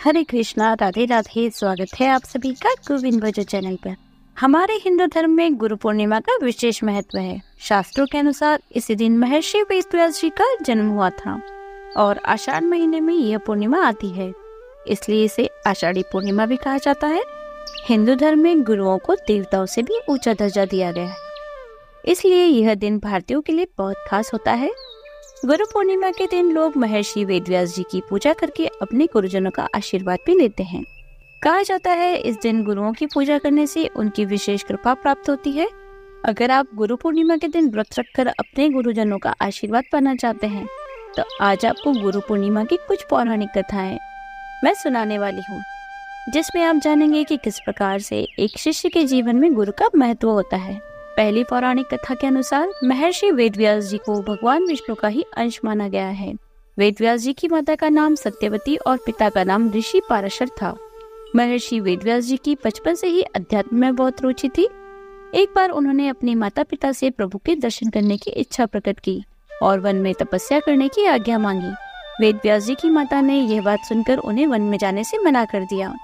हरे कृष्णा, राधे राधे। स्वागत है आप सभी का गोविंद भजो चैनल पर। हमारे हिंदू धर्म में गुरु पूर्णिमा का विशेष महत्व है। शास्त्रों के अनुसार इसी दिन महर्षि वेदव्यास जी का जन्म हुआ था और आषाढ़ महीने में यह पूर्णिमा आती है, इसलिए इसे आषाढ़ी पूर्णिमा भी कहा जाता है। हिंदू धर्म में गुरुओं को देवताओं से भी ऊंचा दर्जा दिया गया है, इसलिए यह दिन भारतीयों के लिए बहुत खास होता है। गुरु पूर्णिमा के दिन लोग महर्षि वेदव्यास जी की पूजा करके अपने गुरुजनों का आशीर्वाद भी लेते हैं। कहा जाता है इस दिन गुरुओं की पूजा करने से उनकी विशेष कृपा प्राप्त होती है। अगर आप गुरु पूर्णिमा के दिन व्रत रखकर अपने गुरुजनों का आशीर्वाद पाना चाहते हैं तो आज आपको गुरु पूर्णिमा की कुछ पौराणिक कथाएं मैं सुनाने वाली हूँ, जिसमें आप जानेंगे कि किस प्रकार से एक शिष्य के जीवन में गुरु का महत्व होता है। पहली पौराणिक कथा के अनुसार महर्षि वेदव्यास जी को भगवान विष्णु का ही अंश माना गया है। वेदव्यास जी की माता का नाम सत्यवती और पिता का नाम ऋषि पाराशर था। महर्षि वेदव्यास जी की बचपन से ही अध्यात्म में बहुत रुचि थी। एक बार उन्होंने अपने माता पिता से प्रभु के दर्शन करने की इच्छा प्रकट की और वन में तपस्या करने की आज्ञा मांगी। वेदव्यास जी की माता ने यह बात सुनकर उन्हें वन में जाने से मना कर दिया।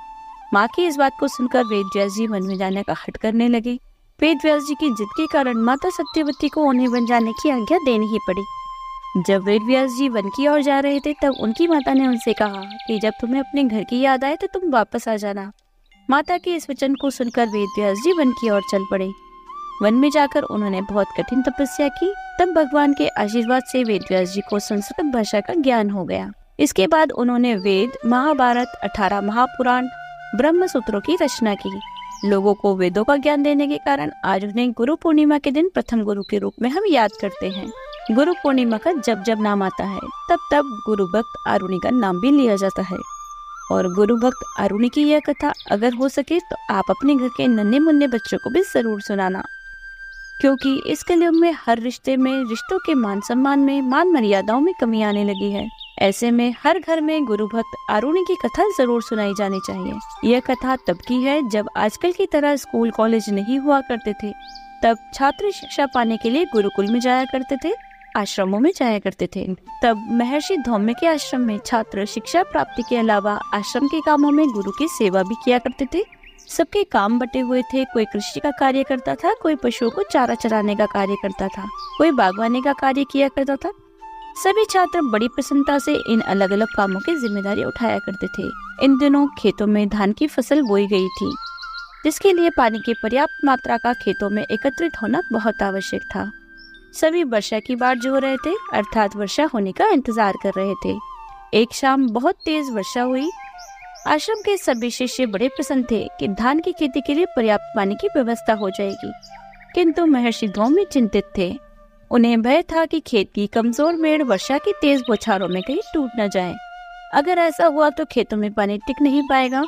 माँ की इस बात को सुनकर वेदव्यास जी वन में जाने का हठ करने लगे। वेदव्यास जी की जिद के कारण माता सत्यवती को उन्हें वन जाने की आज्ञा देनी ही पड़ी। जब वेदव्यास जी वन की ओर जा रहे थे तब उनकी माता ने उनसे कहा कि जब तुम्हें अपने घर की याद आए तो तुम वापस आ जाना। माता के इस वचन को सुनकर वेदव्यास जी वन की ओर चल पड़े। वन में जाकर उन्होंने बहुत कठिन तपस्या की। तब भगवान के आशीर्वाद से वेदव्यास जी को संस्कृत भाषा का ज्ञान हो गया। इसके बाद उन्होंने वेद, महाभारत, 18 महापुराण, ब्रह्म सूत्रों की रचना की। लोगों को वेदों का ज्ञान देने के कारण आज उन्हें गुरु पूर्णिमा के दिन प्रथम गुरु के रूप में हम याद करते हैं। गुरु पूर्णिमा का जब जब नाम आता है तब तब गुरु भक्त आरुणि का नाम भी लिया जाता है। और गुरु भक्त आरुणि की यह कथा अगर हो सके तो आप अपने घर के नन्हे मुन्ने बच्चों को भी जरूर सुनाना, क्योंकि इस कलयुग में हर रिश्ते में, रिश्तों के मान सम्मान में, मान मर्यादाओं में कमी आने लगी है। ऐसे में हर घर में गुरु भक्त आरुणि की कथा जरूर सुनाई जानी चाहिए। यह कथा तब की है जब आजकल की तरह स्कूल कॉलेज नहीं हुआ करते थे। तब छात्र शिक्षा पाने के लिए गुरुकुल में जाया करते थे, आश्रमों में जाया करते थे। तब महर्षि धौम्य के आश्रम में छात्र शिक्षा प्राप्ति के अलावा आश्रम के कामों में गुरु की सेवा भी किया करते थे। सबके काम बटे हुए थे। कोई कृषि का कार्य करता था, कोई पशुओं को चारा चराने का कार्य करता था, कोई बागवानी का कार्य किया करता था। सभी छात्र बड़ी प्रसन्नता से इन अलग अलग कामों की जिम्मेदारी उठाया करते थे। इन दिनों खेतों में धान की फसल बोई गई थी, जिसके लिए पानी की पर्याप्त मात्रा का खेतों में एकत्रित होना बहुत आवश्यक था। सभी वर्षा की बाट जो रहे थे, अर्थात वर्षा होने का इंतजार कर रहे थे। एक शाम बहुत तेज वर्षा हुई। आश्रम के सभी शिष्य बड़े प्रसन्न थे कि धान की खेती के लिए पर्याप्त पानी की व्यवस्था हो जाएगी, किंतु महर्षि धौम्य चिंतित थे। उन्हें भय था कि खेत की कमजोर मेड़ वर्षा की तेज बौछारों में कहीं टूट न जाए। अगर ऐसा हुआ तो खेतों में पानी टिक नहीं पाएगा।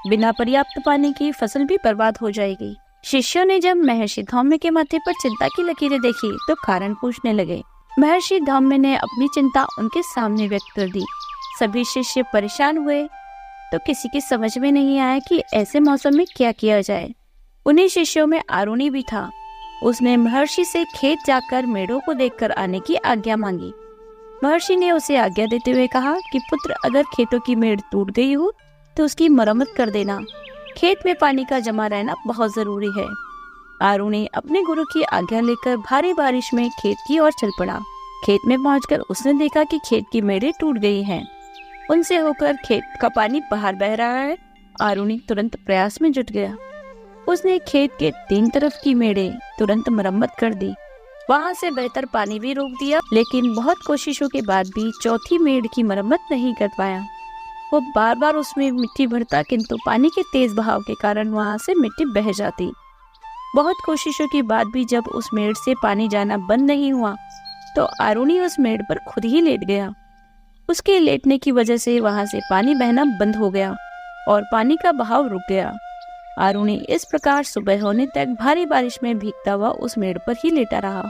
बिना पर्याप्त पानी की फसल भी बर्बाद हो जाएगी। शिष्यों ने जब महर्षि धौम्य के माथे पर चिंता की लकीरें देखी तो कारण पूछने लगे। महर्षि धौम्य ने अपनी चिंता उनके सामने व्यक्त कर दी। सभी शिष्य परेशान हुए तो किसी की समझ में नहीं आया कि ऐसे मौसम में क्या किया जाए। उन्हीं शिष्यों में आरुणि भी था। उसने महर्षि से खेत जाकर मेढ़ों को देखकर आने की आज्ञा मांगी। महर्षि ने उसे आज्ञा देते हुए कहा कि पुत्र, अगर खेतों की मेड़ टूट गई हो तो उसकी मरम्मत कर देना। खेत में पानी का जमा रहना बहुत जरूरी है। आरुणि अपने गुरु की आज्ञा लेकर भारी बारिश में खेत की ओर चल पड़ा। खेत में पहुंचकर उसने देखा कि खेत की मेड़ें टूट गई हैं। उनसे होकर खेत का पानी बाहर बह रहा है। आरुणि तुरंत प्रयास में जुट गया। उसने खेत के 3 तरफ की मेड़ें तुरंत मरम्मत कर दी। वहां से बेहतर पानी भी रोक दिया, लेकिन बहुत कोशिशों के बाद भी चौथी मेड़ की मरम्मत नहीं कर पाया। वो बार बार उसमें मिट्टी भरता, किंतु पानी के तेज बहाव के कारण वहां से मिट्टी बह जाती। बहुत कोशिशों के बाद भी जब उस मेड़ से पानी जाना बंद नहीं हुआ तो आरुणि उस मेड़ पर खुद ही लेट गया। उसके लेटने की वजह से वहां से पानी बहना बंद हो गया और पानी का बहाव रुक गया। आरुणि इस प्रकार सुबह होने तक भारी बारिश में भीगता हुआ उस मेड़ पर ही लेटा रहा।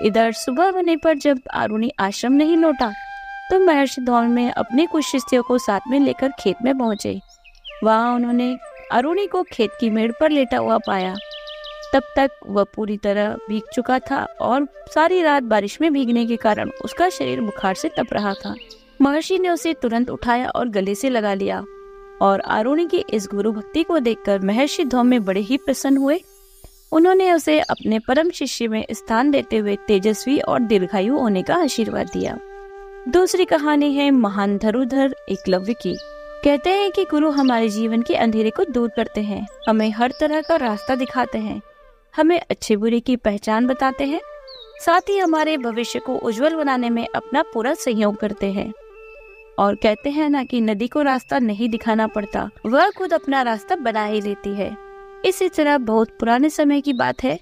इधर सुबह होने पर जब आरुणि आश्रम नहीं लौटा तो महर्षि धौम्य अपने कुछ शिष्यों को साथ में लेकर खेत में पहुंचे। वहां उन्होंने आरुणि को खेत की मेड़ पर लेटा हुआ पाया। तब तक वह पूरी तरह भीग चुका था और सारी रात बारिश में भीगने के कारण उसका शरीर बुखार से तप रहा था। महर्षि ने उसे तुरंत उठाया और गले से लगा लिया और आरुणि की इस गुरु भक्ति को देखकर महर्षि धौम्य बड़े ही प्रसन्न हुए। उन्होंने उसे अपने परम शिष्य में स्थान देते हुए तेजस्वी और दीर्घायु होने का आशीर्वाद दिया। दूसरी कहानी है महान धनुर्धर एकलव्य की। कहते हैं कि गुरु हमारे जीवन के अंधेरे को दूर करते हैं, हमें हर तरह का रास्ता दिखाते हैं, हमें अच्छे बुरे की पहचान बताते हैं, साथ ही हमारे भविष्य को उज्जवल बनाने में अपना पूरा सहयोग करते हैं। और कहते हैं ना कि नदी को रास्ता नहीं दिखाना पड़ता, वह खुद अपना रास्ता बना ही लेती है। इसी तरह बहुत पुराने समय की बात है,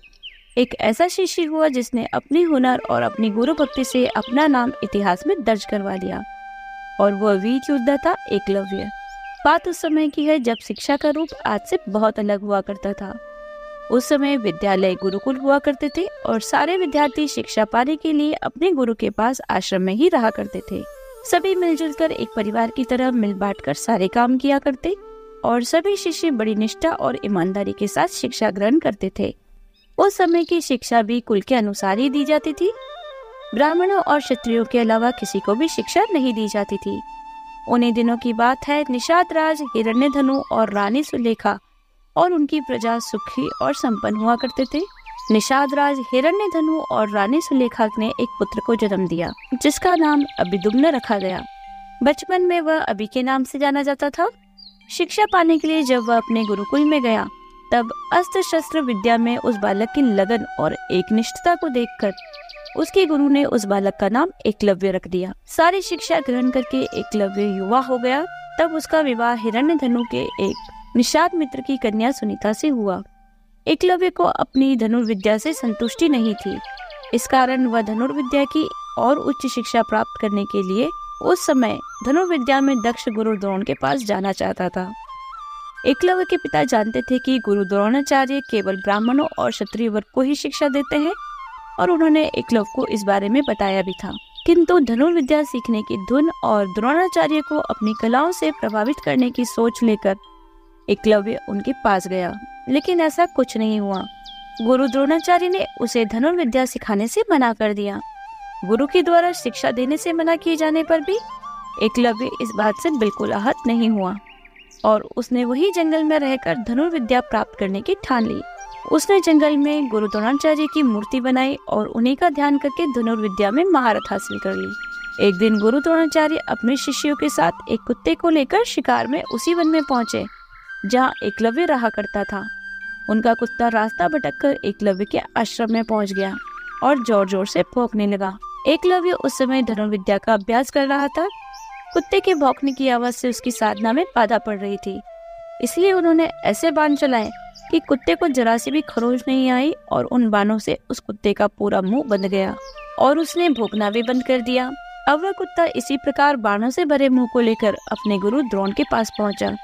एक ऐसा शिष्य हुआ जिसने अपनी हुनर और अपनी गुरु भक्ति से अपना नाम इतिहास में दर्ज करवा लिया, और वह वीर योद्धा था एकलव्य। बात उस समय की है जब शिक्षा का रूप आज से बहुत अलग हुआ करता था। उस समय विद्यालय गुरुकुल हुआ करते थे और सारे विद्यार्थी शिक्षा पाने के लिए अपने गुरु के पास आश्रम में ही रहा करते थे। सभी मिलजुल कर एक परिवार की तरह मिल बांट कर सारे काम किया करते और सभी शिष्य बड़ी निष्ठा और ईमानदारी के साथ शिक्षा ग्रहण करते थे। उस समय की शिक्षा भी कुल के अनुसार ही दी जाती थी। ब्राह्मणों और क्षत्रियों के अलावा किसी को भी शिक्षा नहीं दी जाती थी। उन्हीं दिनों की बात है, निषाद राज हिरण्यधनु और रानी सुलेखा और उनकी प्रजा सुखी और संपन्न हुआ करते थे। निषाद राज हिरण्यधनु और रानी सुलेखा ने एक पुत्र को जन्म दिया जिसका नाम अभिदुम्न रखा गया। बचपन में वह अभि के नाम से जाना जाता था। शिक्षा पाने के लिए जब वह अपने गुरुकुल में गया तब अस्त्र शस्त्र विद्या में उस बालक की लगन और एकनिष्ठता को देखकर उसके गुरु ने उस बालक का नाम एकलव्य रख दिया। सारी शिक्षा ग्रहण करके एकलव्य युवा हो गया। तब उसका विवाह हिरण्यधनु के एक निषाद मित्र की कन्या सुनीता से हुआ। एकलव्य को अपनी धनुर्विद्या से संतुष्टि नहीं थी, इस कारण वह धनुर्विद्या की और उच्च शिक्षा प्राप्त करने के लिए उस समय धनुर्विद्या में दक्ष गुरु द्रोण के पास जाना चाहता था। एकलव्य के पिता जानते थे कि गुरु द्रोणाचार्य केवल ब्राह्मणों और क्षत्रिय वर्ग को ही शिक्षा देते हैं और उन्होंने एकलव्य को इस बारे में बताया भी था। किंतु धनुर्विद्या सीखने की धुन और द्रोणाचार्य को अपनी कलाओं से प्रभावित करने की सोच लेकर एकलव्य उनके पास गया, लेकिन ऐसा कुछ नहीं हुआ। गुरु द्रोणाचार्य ने उसे धनुर्विद्या सिखाने से मना कर दिया। गुरु के द्वारा शिक्षा देने से मना किए जाने पर भी एकलव्य इस बात से बिल्कुल आहत नहीं हुआ और उसने वही जंगल में रहकर धनुर्विद्या प्राप्त करने की ठान ली। उसने जंगल में गुरु द्रोणाचार्य की मूर्ति बनाई और उन्हीं का ध्यान करके धनुर्विद्या में महारत हासिल कर ली। एक दिन गुरु द्रोणाचार्य अपने शिष्यों के साथ एक कुत्ते को लेकर शिकार में उसी वन में पहुंचे जहाँ एकलव्य रहा करता था। उनका कुत्ता रास्ता भटककर एकलव्य के आश्रम में पहुंच गया और जोर जोर से भौंकने लगा। एकलव्य उस समय धनुर्विद्या का अभ्यास कर रहा था। कुत्ते के भौंकने की आवाज से उसकी साधना में बाधा पड़ रही थी, इसलिए उन्होंने ऐसे बाण चलाए कि कुत्ते को जरा सी भी खरोंच नहीं आई और उन बाणों से उस कुत्ते का पूरा मुंह बंद गया और उसने भौंकना भी बंद कर दिया। अब वह कुत्ता इसी प्रकार बाणों से भरे मुंह को लेकर अपने गुरु द्रोण के पास पहुंचा।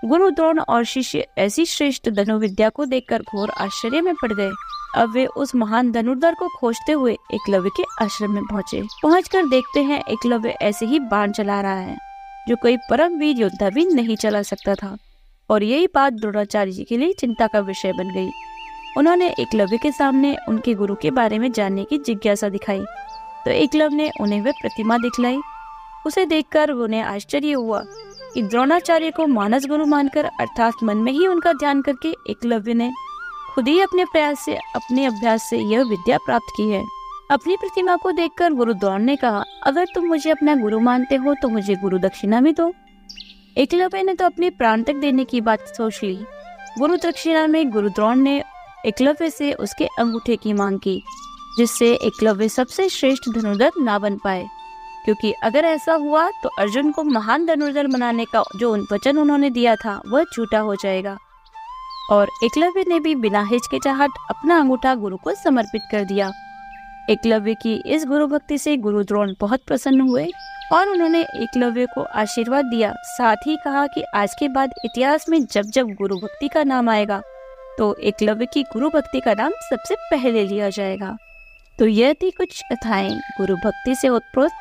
गुरु द्रोण और शिष्य ऐसी श्रेष्ठ धनुर्विद्या को देखकर घोर आश्चर्य में पड़ गए। अब वे उस महान धनुर्धर को खोजते हुए एकलव्य के आश्रम में पहुंचे। पहुंचकर देखते हैं एकलव्य ऐसे ही बाण चला रहा है जो कोई परम वीर योद्धा भी नहीं चला सकता था, और यही बात द्रोणाचार्य जी के लिए चिंता का विषय बन गई। उन्होंने एकलव्य के सामने उनके गुरु के बारे में जानने की जिज्ञासा दिखाई तो एकलव्य ने उन्हें वह प्रतिमा दिखलाई। उसे देखकर उन्हें आश्चर्य हुआ कि द्रोणाचार्य को मानस गुरु मानकर अर्थात मन में ही उनका ध्यान करके एकलव्य ने खुद ही अपने प्रयास से अपने अभ्यास से यह विद्या प्राप्त की है। अपनी प्रतिमा को देखकर गुरु द्रोण ने कहा, अगर तुम मुझे अपना गुरु मानते हो तो मुझे गुरु दक्षिणा भी दो। एकलव्य ने तो अपने प्राण तक देने की बात सोच ली। गुरु दक्षिणा में गुरु द्रोण ने एकलव्य से उसके अंगूठे की मांग की, जिससे एकलव्य सबसे श्रेष्ठ धनुर्धर ना बन पाए, क्योंकि अगर ऐसा हुआ तो अर्जुन को महान धनुर्धर बनाने का जो वचन उन्होंने दिया था वह झूठा हो जाएगा। और एकलव्य ने भी बिना हिचकिचाहट अपना अंगूठा गुरु को समर्पित कर दिया। एकलव्य की इस गुरु भक्ति से गुरु द्रोण बहुत प्रसन्न हुए और उन्होंने एकलव्य को आशीर्वाद दिया। साथ ही कहा कि आज के बाद इतिहास में जब जब गुरु भक्ति का नाम आएगा तो एकलव्य की गुरु भक्ति का नाम सबसे पहले लिया जाएगा। तो यह थी कुछ कथाएं गुरु भक्ति से उत्प्रोत।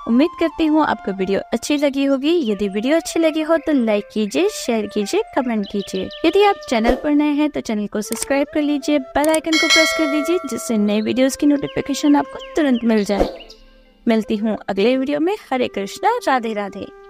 उम्मीद करती हूँ आपको वीडियो अच्छी लगी होगी। यदि वीडियो अच्छी लगी हो तो लाइक कीजिए, शेयर कीजिए, कमेंट कीजिए। यदि आप चैनल पर नए हैं तो चैनल को सब्सक्राइब कर लीजिए, बेल आइकन को प्रेस कर दीजिए, जिससे नए वीडियोस की नोटिफिकेशन आपको तुरंत मिल जाए। मिलती हूँ अगले वीडियो में। हरे कृष्णा, राधे राधे।